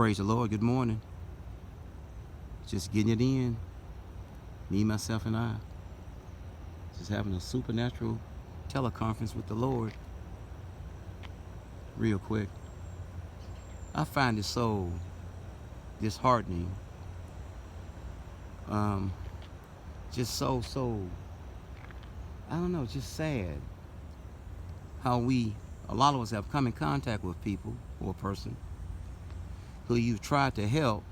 Praise the Lord. Good morning. Just getting it in. Me, myself, and I. Just having a supernatural teleconference with the Lord. Real quick. I find it so disheartening. Just so, I don't know, just sad. How a lot of us have come in contact with people or a person who you've tried to help,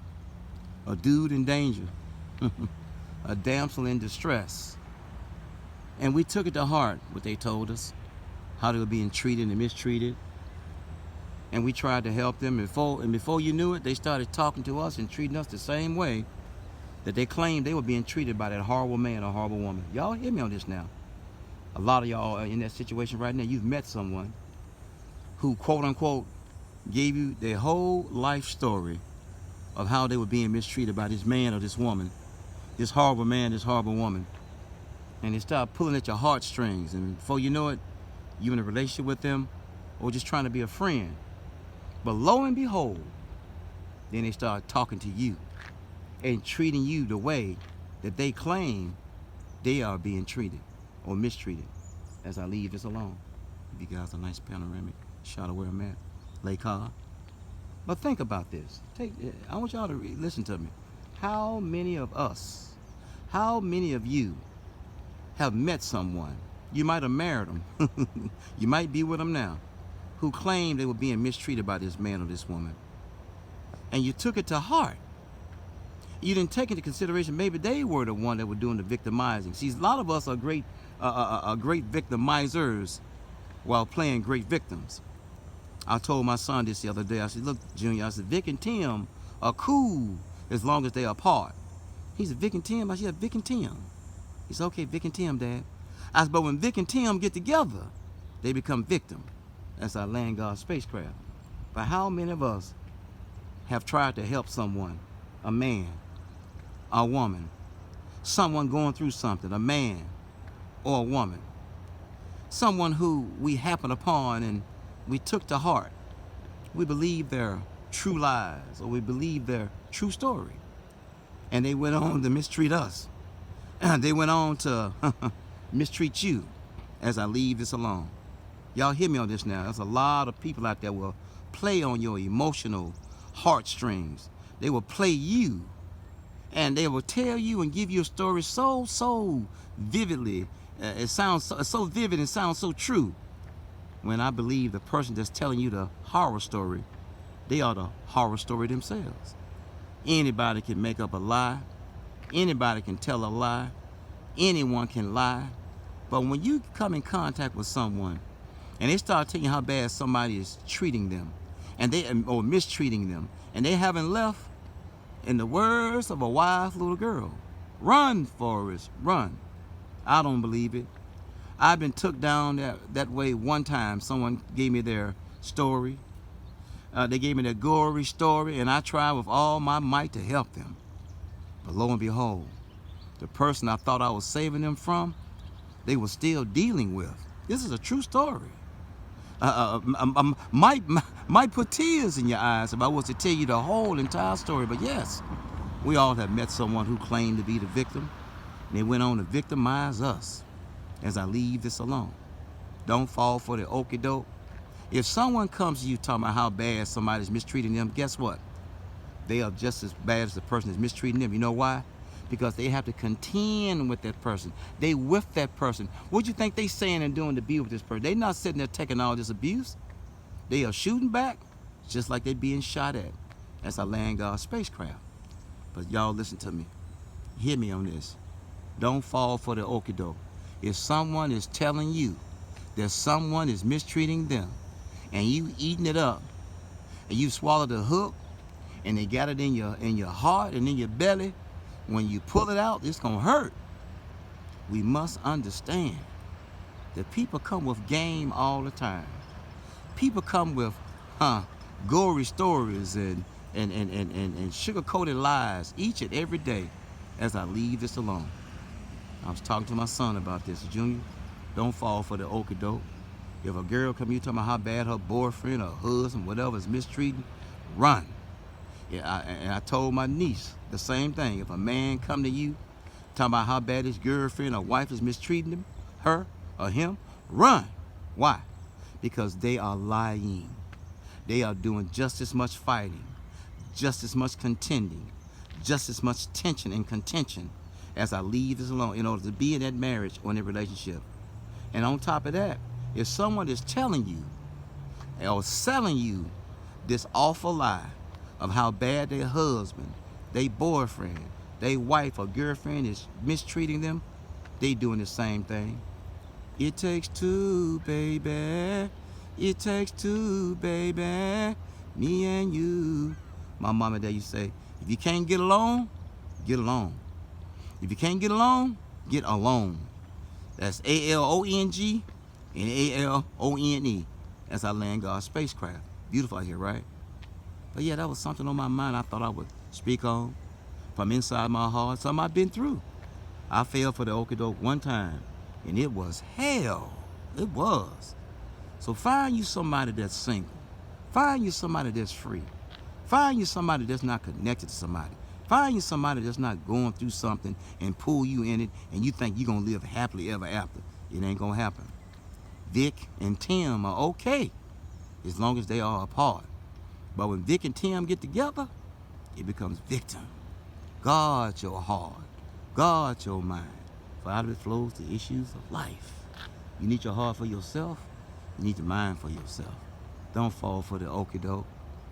a dude in danger, a damsel in distress. And we took it to heart, what they told us, how they were being treated and mistreated. And we tried to help them. And before you knew it, they started talking to us and treating us the same way that they claimed they were being treated by that horrible man or horrible woman. Y'all hear me on this now. A lot of y'all are in that situation right now. You've met someone who, quote unquote, gave you their whole life story of how they were being mistreated by this man or this woman, this horrible man, this horrible woman. And they start pulling at your heartstrings. And before you know it, you're in a relationship with them or just trying to be a friend. But lo and behold, then they start talking to you and treating you the way that they claim they are being treated or mistreated. As I leave this alone, give you guys a nice panoramic shot of where I'm at, Lake Car. But think about this. I want y'all to listen to me. How many of us, how many of you have met someone, you might have married them, you might be with them now, who claimed they were being mistreated by this man or this woman, and you took it to heart. You didn't take into consideration maybe they were the one that were doing the victimizing. See, a lot of us are great victimizers while playing great victims. I told my son this the other day. I said, look, Junior, I said, Vic and Tim are cool as long as they're apart. He said, Vic and Tim? I said, yeah, Vic and Tim. He said, okay, Vic and Tim, Dad. I said, but when Vic and Tim get together, they become victim. That's our land guard spacecraft. But how many of us have tried to help someone, a man, a woman, someone going through something, a man or a woman, someone who we happened upon and we took to heart. We believe their true lies or we believe their true story. And they went on to mistreat us. They went on to mistreat you as I leave this alone. Y'all hear me on this now. There's a lot of people out there will play on your emotional heartstrings. They will play you. And they will tell you and give you a story so vividly. It sounds so vivid and sounds so true. When I believe the person that's telling you the horror story, they are the horror story themselves. Anybody can make up a lie. Anybody can tell a lie. Anyone can lie. But when you come in contact with someone and they start telling you how bad somebody is treating them or mistreating them, and they haven't left, in the words of a wise little girl, run, Forrest, run. I don't believe it. I've been took down that way one time. Someone gave me their story. They gave me their gory story, and I tried with all my might to help them. But lo and behold, the person I thought I was saving them from, they were still dealing with. This is a true story. Might put tears in your eyes if I was to tell you the whole entire story. But yes, we all have met someone who claimed to be the victim, and they went on to victimize us. As I leave this alone, don't fall for the OkieDoke. If someone comes to you talking about how bad somebody's mistreating them, guess what? They are just as bad as the person that's mistreating them. You know why? Because they have to contend with that person. They with that person. What do you think they saying and doing to be with this person? They not sitting there taking all this abuse. They are shooting back just like they being shot at. That's our land guard spacecraft. But y'all listen to me. Hear me on this. Don't fall for the OkieDoke. If someone is telling you that someone is mistreating them and you eating it up and you swallowed the hook and they got it in your heart and in your belly, when you pull it out, it's gonna hurt. We must understand that people come with game all the time. People come with gory stories and sugar-coated lies each and every day as I leave this alone. I was talking to my son about this. Junior, don't fall for the OkieDoke. If a girl come you talking about how bad her boyfriend or husband, whatever, is mistreating, run. Yeah, and I told my niece the same thing. If a man come to you talking about how bad his girlfriend or wife is mistreating him, her or him, run. Why? Because they are lying. They are doing just as much fighting, just as much contending, just as much tension and contention as I leave this alone in order to be in that marriage or in that relationship. And on top of that, if someone is telling you or selling you this awful lie of how bad their husband, their boyfriend, their wife or girlfriend is mistreating them, they doing the same thing. It takes two, baby. It takes two, baby. Me and you. My mom and dad used to say, if you can't get along, get along. If you can't get along, get alone. That's A-L-O-N-G and A-L-O-N-E. That's our land guard spacecraft. Beautiful out here, right? But yeah, that was something on my mind I thought I would speak on from inside my heart, something I've been through. I fell for the OkieDoke one time, and it was hell. It was. So find you somebody that's single. Find you somebody that's free. Find you somebody that's not connected to somebody. Find you somebody that's not going through something and pull you in it, and you think you're going to live happily ever after. It ain't going to happen. Vic and Tim are okay as long as they are apart. But when Vic and Tim get together, it becomes victim. Guard your heart. Guard your mind. For out of it flows the issues of life. You need your heart for yourself. You need your mind for yourself. Don't fall for the OkieDoke.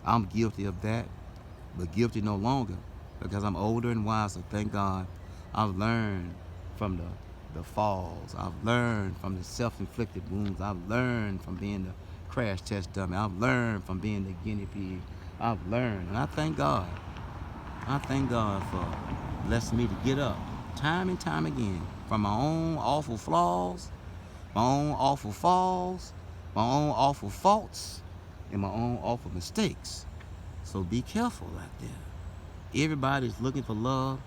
I'm guilty of that, but guilty no longer because I'm older and wiser. Thank God. I've learned from the falls. I've learned from the self-inflicted wounds. I've learned from being the crash test dummy. I've learned from being the guinea pig. I've learned, and I thank God. I thank God for blessing me to get up time and time again from my own awful flaws, my own awful falls, my own awful faults, and my own awful mistakes. So be careful out there. Everybody's looking for love,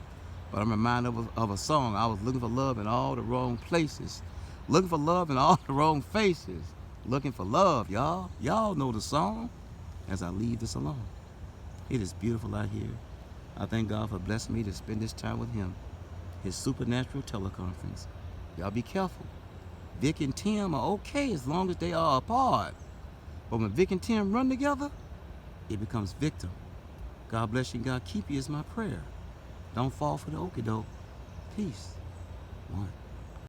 but I'm reminded of a song. I was looking for love in all the wrong places. Looking for love in all the wrong faces. Looking for love, y'all. Y'all know the song. As I leave this alone. It is beautiful out here. I thank God for blessing me to spend this time with him. His supernatural teleconference. Y'all be careful. Vic and Tim are okay as long as they are apart. But when Vic and Tim run together, it becomes victim. God bless you and God keep you is my prayer. Don't fall for the OkieDoke. Peace. One.